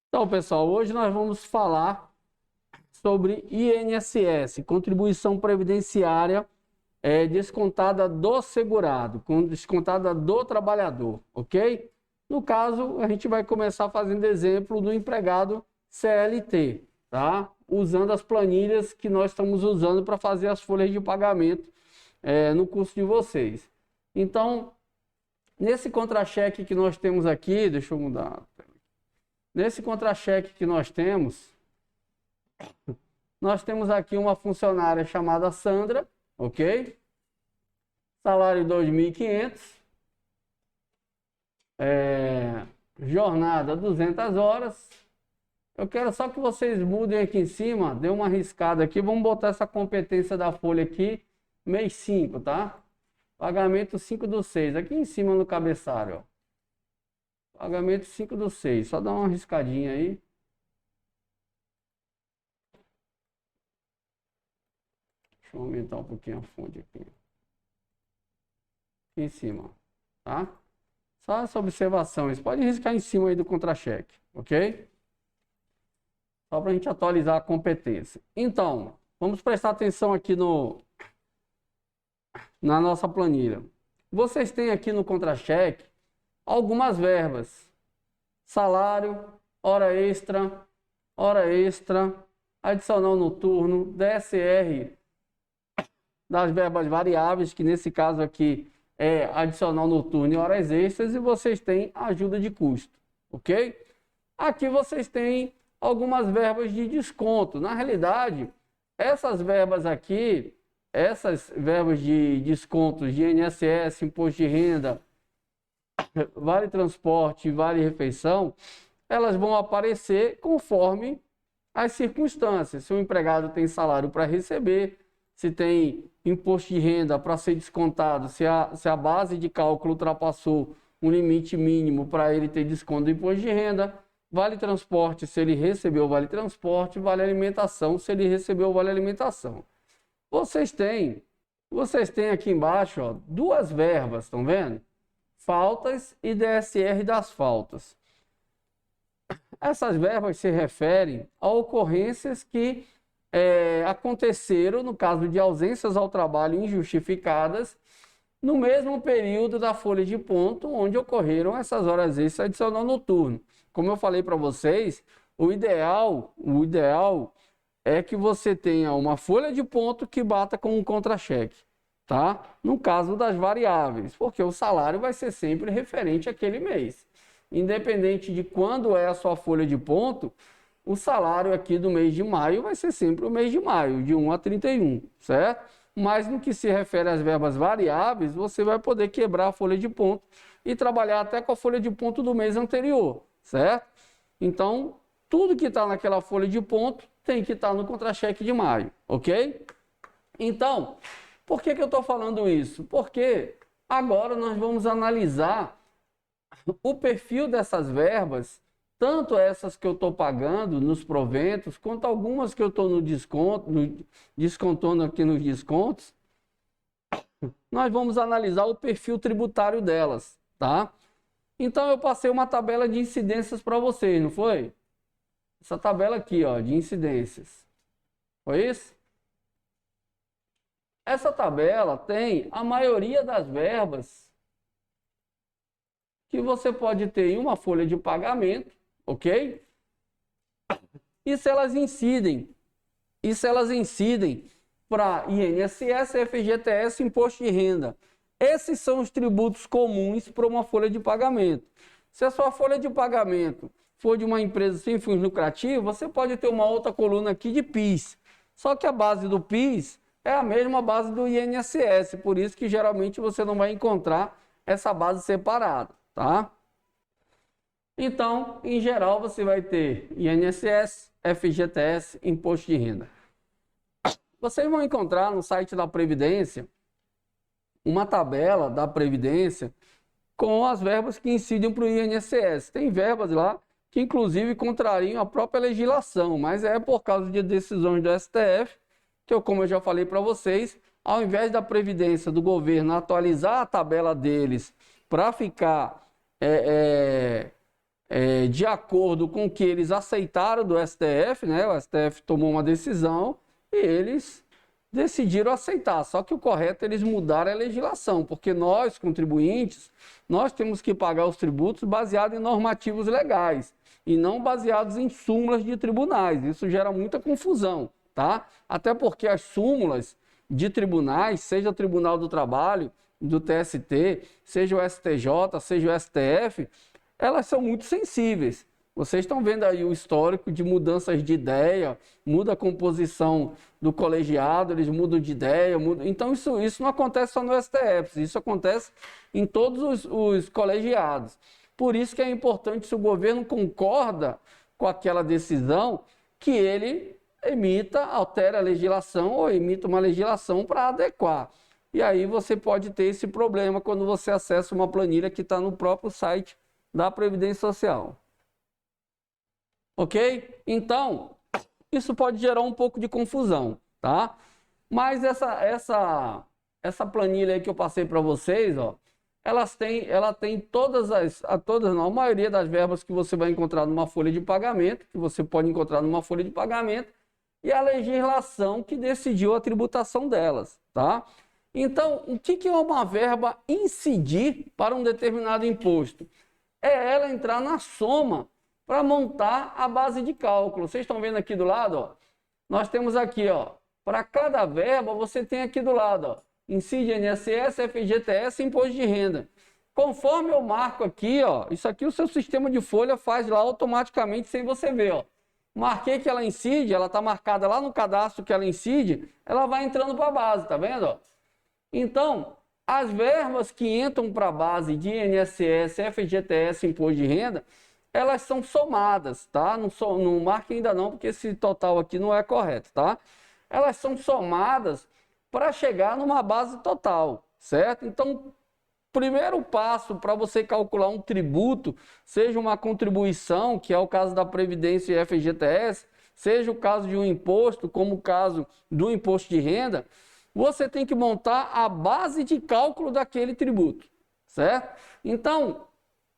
Então, pessoal, hoje nós vamos falar sobre INSS, contribuição previdenciária descontada do segurado, descontada do trabalhador, ok? No caso, a gente vai começar fazendo exemplo do empregado CLT, tá? Usando as planilhas que nós estamos usando para fazer as folhas de pagamento no curso de vocês. Então, nesse contra-cheque que nós temos aqui, deixa eu mudar. Nesse contra-cheque que nós temos aqui uma funcionária chamada Sandra, ok? Salário 2.500, jornada 200 horas. Eu quero só que vocês mudem aqui em cima, dê uma riscada aqui, vamos botar essa competência da folha aqui, mês 5, tá? Pagamento 5/6, aqui em cima no cabeçalho, ó. Pagamento 5/6, só dá uma riscadinha aí. Deixa eu aumentar um pouquinho a fonte aqui. Aqui em cima, tá? Só essa observação, você pode riscar em cima aí do contra-cheque, ok? Só para a gente atualizar a competência. Então, vamos prestar atenção aqui na nossa planilha. Vocês têm aqui no contra-cheque algumas verbas. Salário, hora extra, adicional noturno, DSR das verbas variáveis, que nesse caso aqui é adicional noturno e horas extras, e vocês têm ajuda de custo, ok? Aqui vocês têm algumas verbas de desconto. Na realidade, essas verbas aqui, essas verbas de descontos de INSS, imposto de renda, vale transporte, vale refeição, elas vão aparecer conforme as circunstâncias. Se o empregado tem salário para receber, se tem imposto de renda para ser descontado, se a base de cálculo ultrapassou um limite mínimo para ele ter desconto do imposto de renda, vale transporte se ele recebeu o vale transporte, vale alimentação se ele recebeu o vale alimentação. Vocês têm aqui embaixo, ó, duas verbas, estão vendo? Faltas e DSR das faltas. Essas verbas se referem a ocorrências que aconteceram no caso de ausências ao trabalho injustificadas no mesmo período da folha de ponto onde ocorreram essas horas extras adicional noturno. Como eu falei para vocês, o ideal é que você tenha uma folha de ponto que bata com um contra-cheque, tá? No caso das variáveis, porque o salário vai ser sempre referente àquele mês. Independente de quando é a sua folha de ponto, o salário aqui do mês de maio vai ser sempre o mês de maio, de 1 a 31, certo? Mas no que se refere às verbas variáveis, você vai poder quebrar a folha de ponto e trabalhar até com a folha de ponto do mês anterior, certo? Então, tudo que está naquela folha de ponto tem que estar no contra-cheque de maio, ok? Então, por que eu estou falando isso? Porque agora nós vamos analisar o perfil dessas verbas, tanto essas que eu estou pagando nos proventos, quanto algumas que eu estou no desconto, descontando aqui nos descontos. Nós vamos analisar o perfil tributário delas, tá? Então eu passei uma tabela de incidências para vocês, não foi? Essa tabela aqui, ó, de incidências. Foi isso? Essa tabela tem a maioria das verbas que você pode ter em uma folha de pagamento, ok? E se elas incidem para INSS, FGTS, imposto de renda. Esses são os tributos comuns para uma folha de pagamento. Se a sua folha de pagamento for de uma empresa sem fins lucrativos, você pode ter uma outra coluna aqui de PIS. Só que a base do PIS é a mesma base do INSS, por isso que geralmente você não vai encontrar essa base separada, tá? Então, em geral, você vai ter INSS, FGTS, imposto de renda. Vocês vão encontrar no site da Previdência uma tabela da Previdência com as verbas que incidem para o INSS. Tem verbas lá que, inclusive, contrariam a própria legislação, mas é por causa de decisões do STF, que, como eu já falei para vocês, ao invés da Previdência do governo atualizar a tabela deles para ficar de acordo com o que eles aceitaram do STF, né? O STF tomou uma decisão e eles decidiram aceitar. Só que o correto é eles mudarem a legislação, porque nós, contribuintes, nós temos que pagar os tributos baseados em normativos legais e não baseados em súmulas de tribunais. Isso gera muita confusão, tá? Até porque as súmulas de tribunais, seja o Tribunal do Trabalho, do TST, seja o STJ, seja o STF, elas são muito sensíveis. Vocês estão vendo aí o histórico de mudanças de ideia, muda a composição do colegiado, eles mudam de ideia. Então, isso não acontece só no STF, isso acontece em todos os colegiados. Por isso que é importante, se o governo concorda com aquela decisão, que ele altere a legislação ou emita uma legislação para adequar. E aí você pode ter esse problema quando você acessa uma planilha que está no próprio site da Previdência Social. Ok? Então, isso pode gerar um pouco de confusão, tá? Mas essa planilha aí que eu passei para vocês, ó, ela tem a maioria das verbas que você vai encontrar numa folha de pagamento, que você pode encontrar numa folha de pagamento, e a legislação que decidiu a tributação delas, tá? Então, o que é uma verba incidir para um determinado imposto? É ela entrar na soma para montar a base de cálculo. Vocês estão vendo aqui do lado, ó, nós temos aqui, ó, para cada verba você tem aqui do lado, ó, incide INSS, FGTS e imposto de renda. Conforme eu marco aqui, ó, isso aqui o seu sistema de folha faz lá automaticamente sem você ver, ó. Marquei que ela incide, ela está marcada lá no cadastro que ela incide, ela vai entrando para a base, tá vendo? Ó? Então, as verbas que entram para a base de INSS, FGTS e imposto de renda, elas são somadas, tá? Não marque ainda não, porque esse total aqui não é correto, tá? Elas são somadas para chegar numa base total, certo? Então, primeiro passo para você calcular um tributo, seja uma contribuição, que é o caso da Previdência e FGTS, seja o caso de um imposto, como o caso do imposto de renda, você tem que montar a base de cálculo daquele tributo, certo? Então,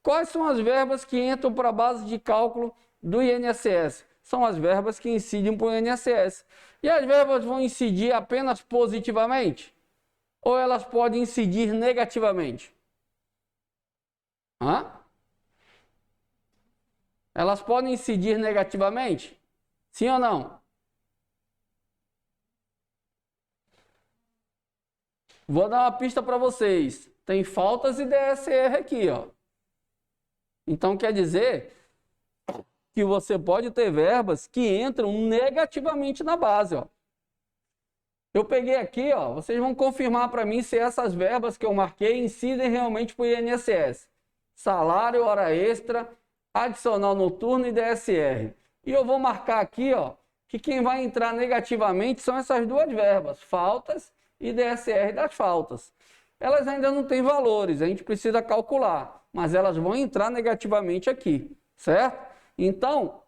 quais são as verbas que entram para a base de cálculo do INSS? São as verbas que incidem para o INSS. E as verbas vão incidir apenas positivamente? Ou elas podem incidir negativamente? Hã? Elas podem incidir negativamente? Sim ou não? Vou dar uma pista para vocês. Tem faltas e DSR aqui, ó. Então quer dizer que você pode ter verbas que entram negativamente na base, ó. Eu peguei aqui, ó, vocês vão confirmar para mim se essas verbas que eu marquei incidem realmente para o INSS. Salário, hora extra, adicional noturno e DSR. E eu vou marcar aqui, ó, que quem vai entrar negativamente são essas duas verbas, faltas e DSR das faltas. Elas ainda não têm valores, a gente precisa calcular, mas elas vão entrar negativamente aqui, certo? Então,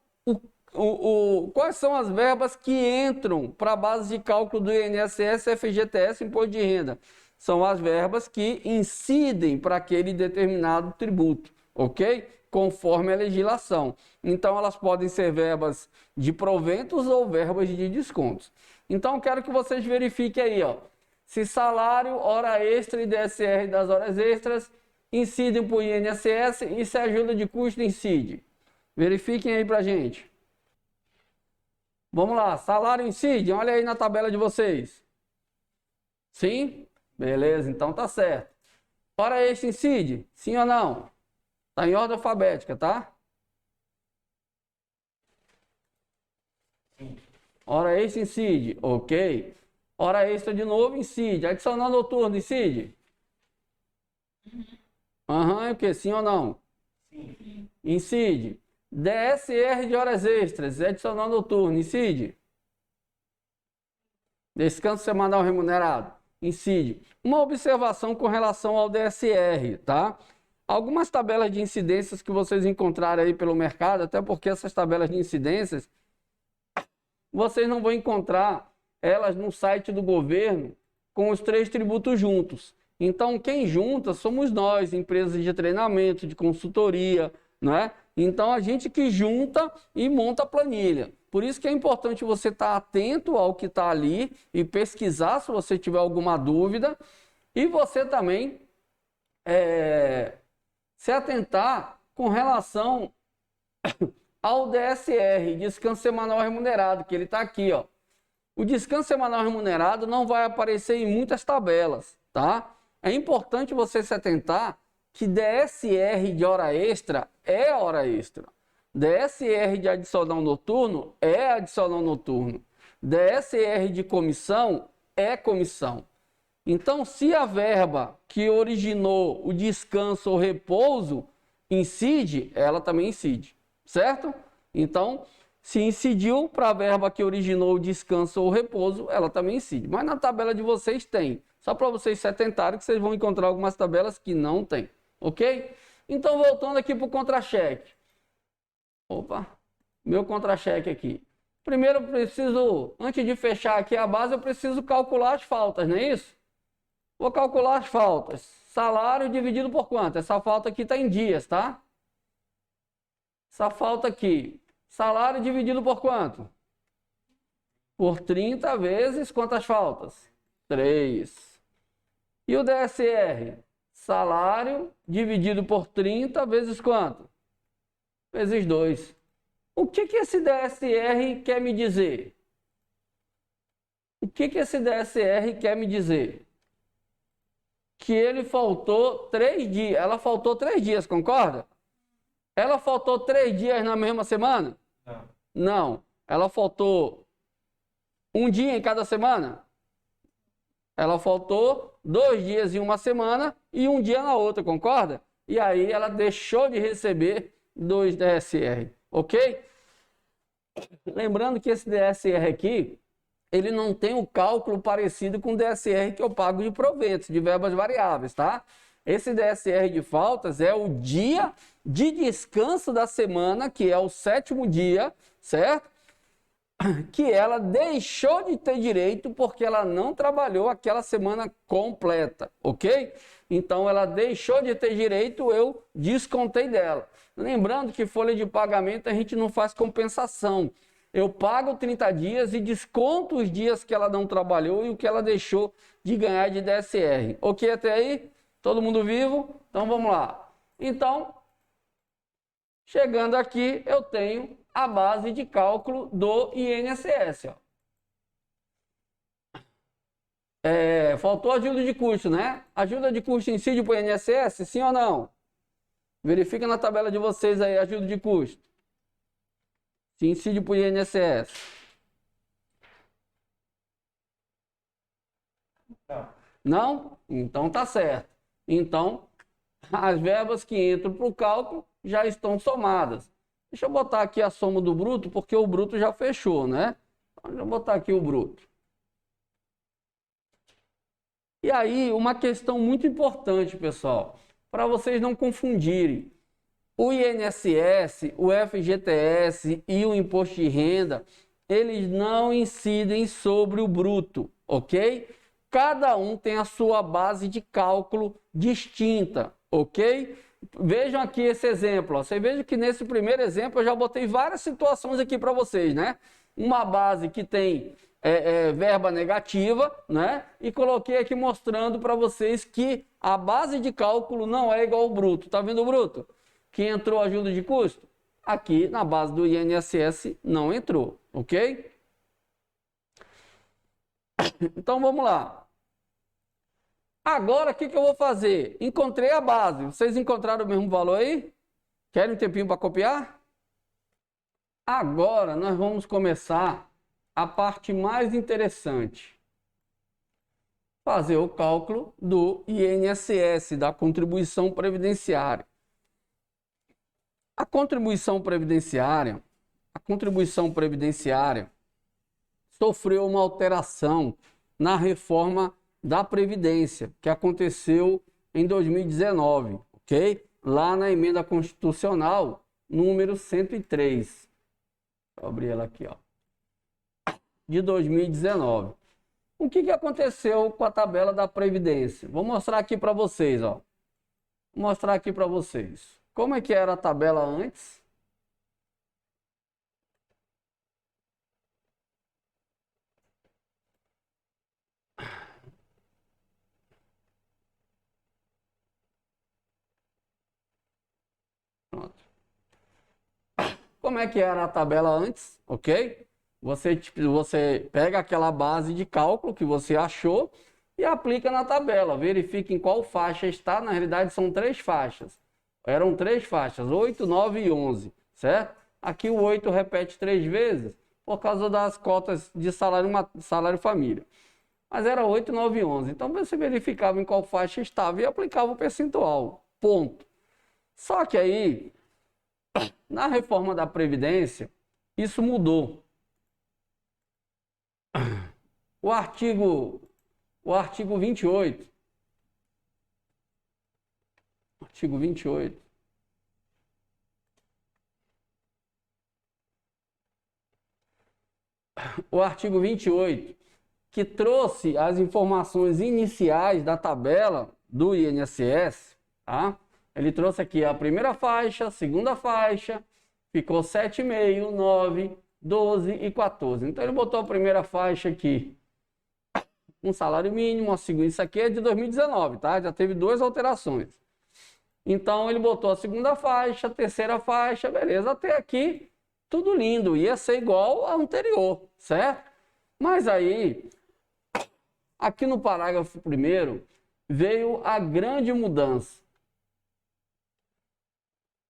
quais são as verbas que entram para a base de cálculo do INSS, FGTS e imposto de renda? São as verbas que incidem para aquele determinado tributo, ok? Conforme a legislação. Então, elas podem ser verbas de proventos ou verbas de descontos. Então, quero que vocês verifiquem aí, ó, se salário, hora extra e DSR das horas extras incidem para o INSS e se ajuda de custo incide. Verifiquem aí para a gente. Vamos lá, salário incide, olha aí na tabela de vocês. Sim? Beleza, então tá certo. Hora extra incide, sim ou não? Tá em ordem alfabética, tá? Hora extra incide, ok. Hora extra de novo incide, adicional noturno incide? Aham, é o que? Sim ou não? Sim. Incide. DSR de horas extras, adicional noturno, incide? Descanso semanal remunerado, incide. Uma observação com relação ao DSR, tá? Algumas tabelas de incidências que vocês encontrarem aí pelo mercado, até porque essas tabelas de incidências, vocês não vão encontrar elas no site do governo com os 3 tributos juntos. Então, quem junta somos nós, empresas de treinamento, de consultoria, não é? Então, a gente que junta e monta a planilha. Por isso que é importante você estar atento ao que está ali e pesquisar se você tiver alguma dúvida. E você também se atentar com relação ao DSR, Descanso Semanal Remunerado, que ele está aqui, ó. O descanso semanal remunerado não vai aparecer em muitas tabelas, tá? É importante você se atentar que DSR de hora extra é hora extra. DSR de adicional noturno é adicional noturno. DSR de comissão é comissão. Então, se a verba que originou o descanso ou repouso incide, ela também incide, certo? Então, se incidiu para a verba que originou o descanso ou repouso, ela também incide. Mas na tabela de vocês tem. Só para vocês se atentarem que vocês vão encontrar algumas tabelas que não tem, ok? Então, voltando aqui para o contra-cheque. Opa, meu contra-cheque aqui. Primeiro eu preciso, antes de fechar aqui a base, eu preciso calcular as faltas, não é isso? Vou calcular as faltas. Salário dividido por quanto? Essa falta aqui está em dias, tá? Essa falta aqui. Salário dividido por quanto? Por 30 vezes quantas faltas? 3. E o DSR? Salário dividido por 30 vezes quanto? Vezes 2. O que esse DSR quer me dizer? O que esse DSR quer me dizer? Que ele faltou 3 dias. Ela faltou 3 dias, concorda? Ela faltou 3 dias na mesma semana? Não. Ela faltou um dia em cada semana? Ela faltou 2 dias em uma semana e um dia na outra, concorda? E aí ela deixou de receber 2 DSR, ok? Lembrando que esse DSR aqui, ele não tem um cálculo parecido com o DSR que eu pago de proventos, de verbas variáveis, tá? Esse DSR de faltas é o dia de descanso da semana, que é o 7º dia, certo? Que ela deixou de ter direito porque ela não trabalhou aquela semana completa, ok? Então, ela deixou de ter direito, eu descontei dela. Lembrando que folha de pagamento a gente não faz compensação. Eu pago 30 dias e desconto os dias que ela não trabalhou e o que ela deixou de ganhar de DSR. Ok até aí? Todo mundo vivo? Então, vamos lá. Então, chegando aqui, eu tenho a base de cálculo do INSS. Ó. Faltou ajuda de custo, né? Ajuda de custo incide para o INSS, sim ou não? Verifica na tabela de vocês aí, ajuda de custo. Se incide para o INSS. Não? Então tá certo. Então, as verbas que entram para o cálculo já estão somadas. Deixa eu botar aqui a soma do bruto, porque o bruto já fechou, né? Então, deixa eu botar aqui o bruto. E aí, uma questão muito importante, pessoal, para vocês não confundirem. O INSS, o FGTS e o Imposto de Renda, eles não incidem sobre o bruto, ok? Cada um tem a sua base de cálculo distinta, ok? Vejam aqui esse exemplo. Ó. Você veja que nesse primeiro exemplo eu já botei várias situações aqui para vocês, né? Uma base que tem verba negativa, né? E coloquei aqui mostrando para vocês que a base de cálculo não é igual ao bruto. Tá vendo o bruto? Que entrou ajuda de custo? Aqui na base do INSS não entrou, ok? Então vamos lá. Agora o que eu vou fazer? Encontrei a base. Vocês encontraram o mesmo valor aí? Querem um tempinho para copiar? Agora nós vamos começar a parte mais interessante. Fazer o cálculo do INSS, da contribuição previdenciária. A contribuição previdenciária sofreu uma alteração na reforma da Previdência, que aconteceu em 2019, ok? Lá na emenda constitucional número 103. Vou abrir ela aqui, ó. De 2019. O que aconteceu com a tabela da Previdência? Vou mostrar aqui para vocês, ó. Vou mostrar aqui para vocês. Como é que era a tabela antes Como é que era a tabela antes, ok? Você pega aquela base de cálculo que você achou e aplica na tabela. Verifica em qual faixa está. Na realidade, são 3 faixas. Eram 3 faixas, 8, 9 e 11, certo? Aqui o 8 repete 3 vezes por causa das cotas de salário família. Mas era 8, 9 e 11. Então você verificava em qual faixa estava e aplicava o percentual. Ponto. Só que aí, na reforma da Previdência, isso mudou. O artigo 28. Artigo 28. O artigo 28, que trouxe as informações iniciais da tabela do INSS, tá? Ele trouxe aqui a primeira faixa, a segunda faixa, ficou 7,5, 9, 12 e 14. Então ele botou a primeira faixa aqui, um salário mínimo, a segunda, isso aqui é de 2019, tá? Já teve 2 alterações. Então ele botou a segunda faixa, a terceira faixa, beleza, até aqui tudo lindo, ia ser igual ao anterior, certo? Mas aí, aqui no parágrafo 1º, veio a grande mudança.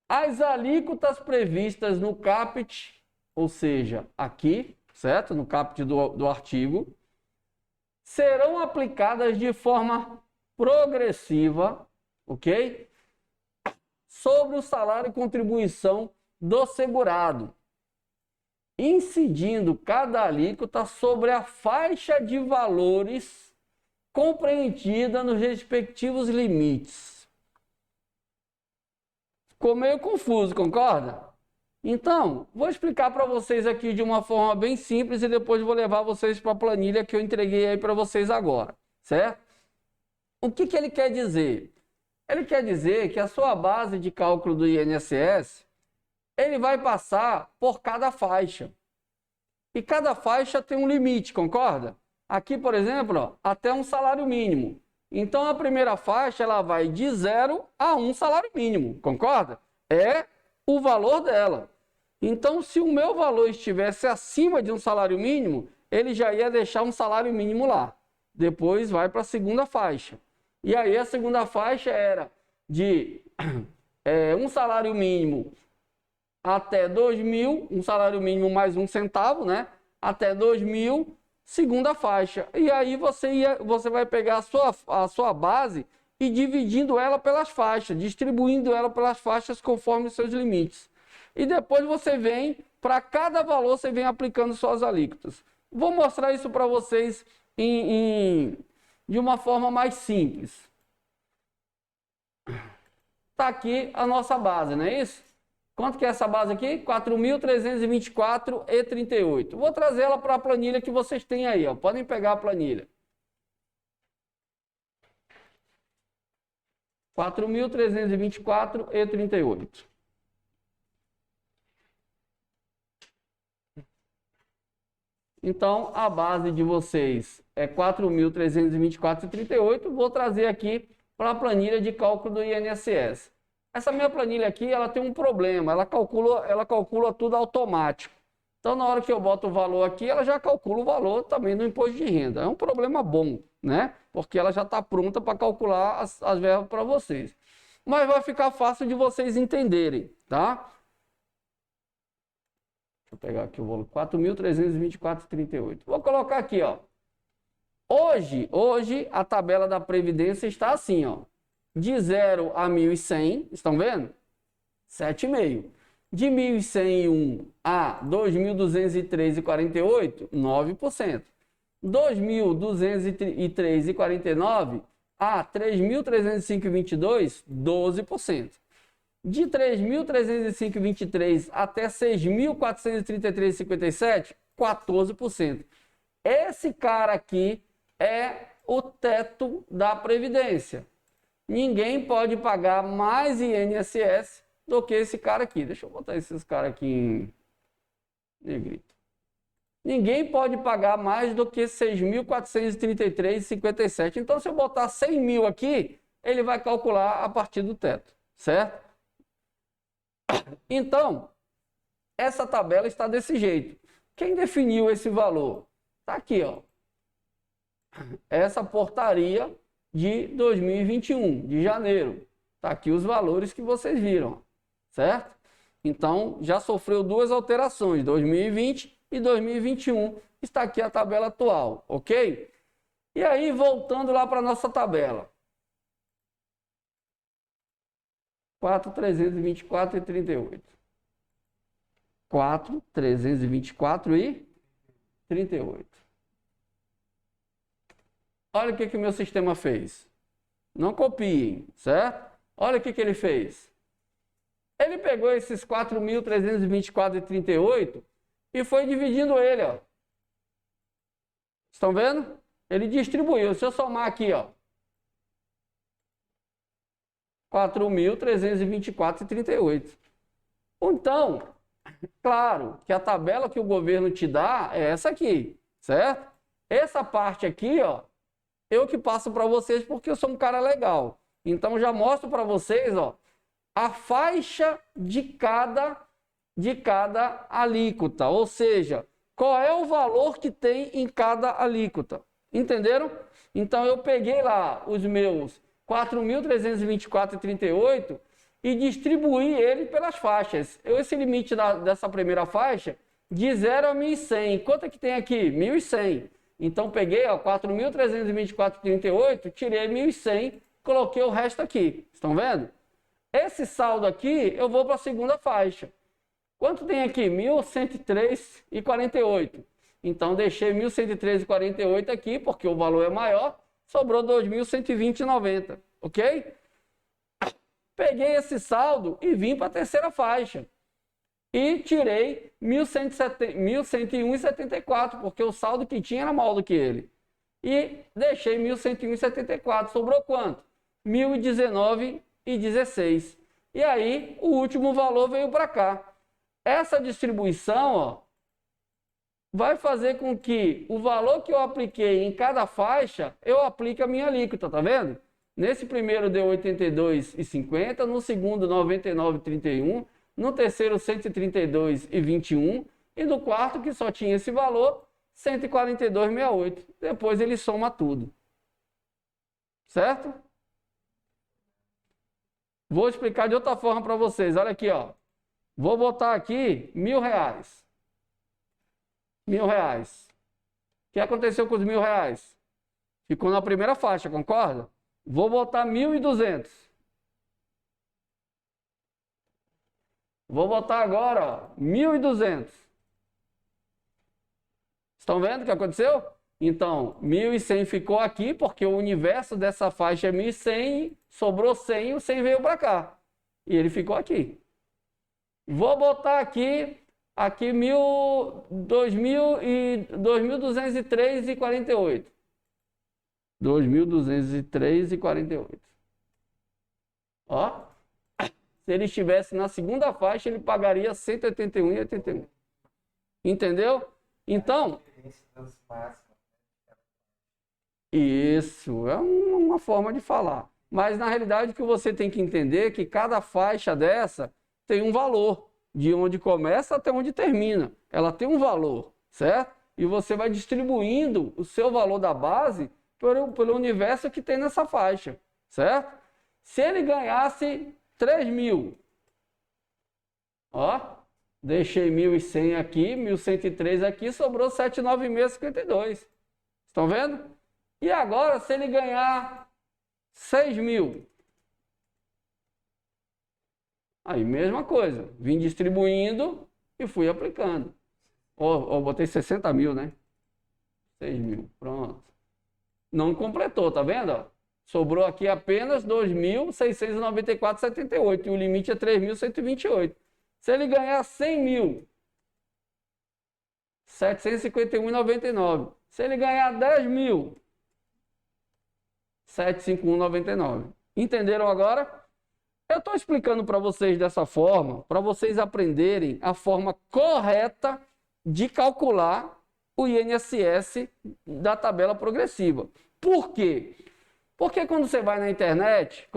As alíquotas previstas no caput, ou seja, aqui, certo? No caput do artigo, serão aplicadas de forma progressiva, ok? Sobre o salário e contribuição do segurado, incidindo cada alíquota sobre a faixa de valores compreendida nos respectivos limites. Ficou meio confuso, concorda? Então, vou explicar para vocês aqui de uma forma bem simples e depois vou levar vocês para a planilha que eu entreguei aí para vocês agora, certo? O que ele quer dizer? Ele quer dizer que a sua base de cálculo do INSS, ele vai passar por cada faixa. E cada faixa tem um limite, concorda? Aqui, por exemplo, ó, até um salário mínimo. Então, a primeira faixa ela vai de 0 a 1 salário mínimo, concorda? É o valor dela. Então, se o meu valor estivesse acima de um salário mínimo, ele já ia deixar um salário mínimo lá. Depois vai para a segunda faixa. E aí a segunda faixa era de um salário mínimo até 2.000, um salário mínimo mais 1 centavo, né? Até 2.000, segunda faixa. E aí você vai pegar a sua base e dividindo ela pelas faixas, distribuindo ela pelas faixas conforme os seus limites. E depois você vem, para cada valor, você vem aplicando suas alíquotas. Vou mostrar isso para vocês de uma forma mais simples. Está aqui a nossa base, não é isso? Quanto que é essa base aqui? 4.324,38. Vou trazer ela para a planilha que vocês têm aí, ó. Podem pegar a planilha. 4.324,38. Então, a base de vocês é 4.324,38. Vou trazer aqui para a planilha de cálculo do INSS. Essa minha planilha aqui, ela tem um problema, ela calcula tudo automático. Então, na hora que eu boto o valor aqui, ela já calcula o valor também do imposto de renda. É um problema bom, né? Porque ela já está pronta para calcular as verbas para vocês. Mas vai ficar fácil de vocês entenderem, tá? Deixa eu pegar aqui o valor, 4.324,38. Vou colocar aqui, ó. Hoje, a tabela da Previdência está assim, ó. De 0 a 1.100, estão vendo? 7,5. De 1.101 a 2.203,48, 9%. 2.203,49 a 3.305,22, 12%. De 3.305,23 até 6.433,57, 14%. Esse cara aqui é o teto da Previdência. Ninguém pode pagar mais INSS do que esse cara aqui. Deixa eu botar esses caras aqui em negrito. Ninguém pode pagar mais do que 6.433,57. Então, se eu botar 100 mil aqui, ele vai calcular a partir do teto, certo? Então, essa tabela está desse jeito. Quem definiu esse valor? Está aqui, ó. Essa portaria de 2021, de janeiro. Está aqui os valores que vocês viram, certo? Então, já sofreu duas alterações, 2020 e 2021. Está aqui a tabela atual, ok? E aí, voltando lá para a nossa tabela. 4.324 e 38. 4.324 e 38. Olha o que o meu sistema fez. Não copiem, certo? Olha o que ele fez. Ele pegou esses 4.324 e 38 e foi dividindo ele, ó. Estão vendo? Ele distribuiu. Se eu somar aqui, ó. 4.324 e 38. Então, claro que a tabela que o governo te dá é essa aqui, certo? Essa parte aqui, ó, eu que passo para vocês porque eu sou um cara legal. Então, já mostro para vocês, ó, a faixa de cada alíquota, ou seja, qual é o valor que tem em cada alíquota. Entenderam? Então, eu peguei lá os meus 4.324,38 e distribuí ele pelas faixas. Esse limite dessa primeira faixa, de 0 a 1.100. Quanto é que tem aqui? 1.100. Então, peguei 4.324,38, tirei 1.100, coloquei o resto aqui. Estão vendo? Esse saldo aqui, eu vou para a segunda faixa. Quanto tem aqui? 1.103,48. Então, deixei 1.103,48 aqui, porque o valor é maior, sobrou 2.120,90, ok? Peguei esse saldo e vim para a terceira faixa. E tirei 1.101,74, porque o saldo que tinha era maior do que ele. E deixei 1.101,74. Sobrou quanto? 1.019,16. E aí, o último valor veio para cá. Essa distribuição, ó, vai fazer com que o valor que eu apliquei em cada faixa, eu aplique a minha alíquota, tá vendo? Nesse primeiro deu 82,50, no segundo 99,31, no terceiro 132,21 e no quarto, que só tinha esse valor, 142,68. Depois ele soma tudo. Certo? Vou explicar de outra forma para vocês. Olha aqui, ó. Vou botar aqui R$1.000. R$1.000. O que aconteceu com os R$1.000? Ficou na primeira faixa, concorda? Vou botar 1.200. Vou botar agora, ó, 1.200. Estão vendo o que aconteceu? Então, 1.100 ficou aqui, porque o universo dessa faixa é 1.100, sobrou 100 e o 100 veio para cá. E ele ficou aqui. Vou botar aqui 2.203,48. 2.203,48. Ó. Se ele estivesse na segunda faixa, ele pagaria 181,81. Entendeu? Então, isso é uma forma de falar. Mas, na realidade, o que você tem que entender é que cada faixa dessa tem um valor. De onde começa até onde termina. Ela tem um valor, certo? E você vai distribuindo o seu valor da base pelo universo que tem nessa faixa, certo? Se ele ganhasse 3.000, ó, deixei 1.100 aqui, 1.103 aqui, sobrou 796,52. Estão vendo? E agora, se ele ganhar 6.000, aí, mesma coisa. Vim distribuindo e fui aplicando. Ou botei 60.000, né? 6.000, pronto. Não completou, tá vendo? Ó? Sobrou aqui apenas 2.694,78 e o limite é 3.128. Se ele ganhar 100.000, 751,99. Se ele ganhar 10.000, 751,99. Entenderam agora? Eu estou explicando para vocês dessa forma, para vocês aprenderem a forma correta de calcular o INSS da tabela progressiva. Por quê? Porque quando você vai na internet,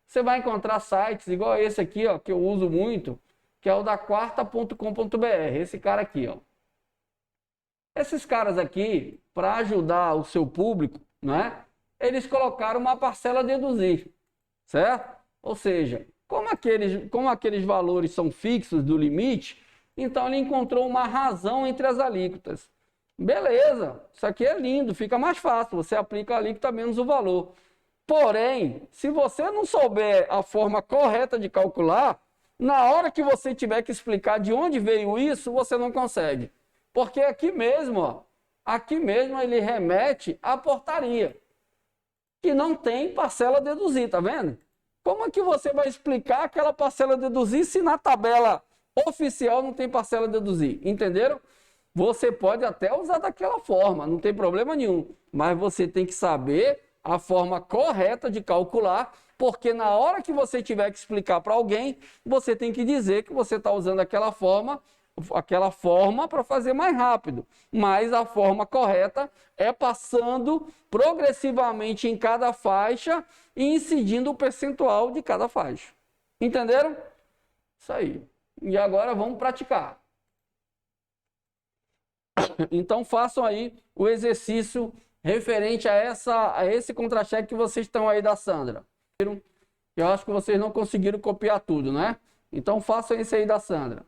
você vai encontrar sites igual esse aqui, ó, que eu uso muito, que é o da quarta.com.br, esse cara aqui, ó. Esses caras aqui, para ajudar o seu público, né? Eles colocaram uma parcela a deduzir, certo? Ou seja, como aqueles valores são fixos do limite, então ele encontrou uma razão entre as alíquotas. Beleza, isso aqui é lindo, fica mais fácil, você aplica a alíquota menos o valor. Porém, se você não souber a forma correta de calcular, na hora que você tiver que explicar de onde veio isso, você não consegue. Porque aqui mesmo ele remete à portaria, que não tem parcela a deduzir, tá vendo? Como é que você vai explicar aquela parcela a deduzir se na tabela oficial não tem parcela a deduzir? Entenderam? Você pode até usar daquela forma, não tem problema nenhum, mas você tem que saber a forma correta de calcular, porque na hora que você tiver que explicar para alguém, você tem que dizer que você está usando aquela forma para fazer mais rápido, mas a forma correta é passando progressivamente em cada faixa e incidindo o percentual de cada faixa. Entenderam? Isso aí. E agora vamos praticar. Então façam aí o exercício referente a esse contra-cheque que vocês estão aí da Sandra. Eu acho que vocês não conseguiram copiar tudo, né? Então façam isso aí da Sandra.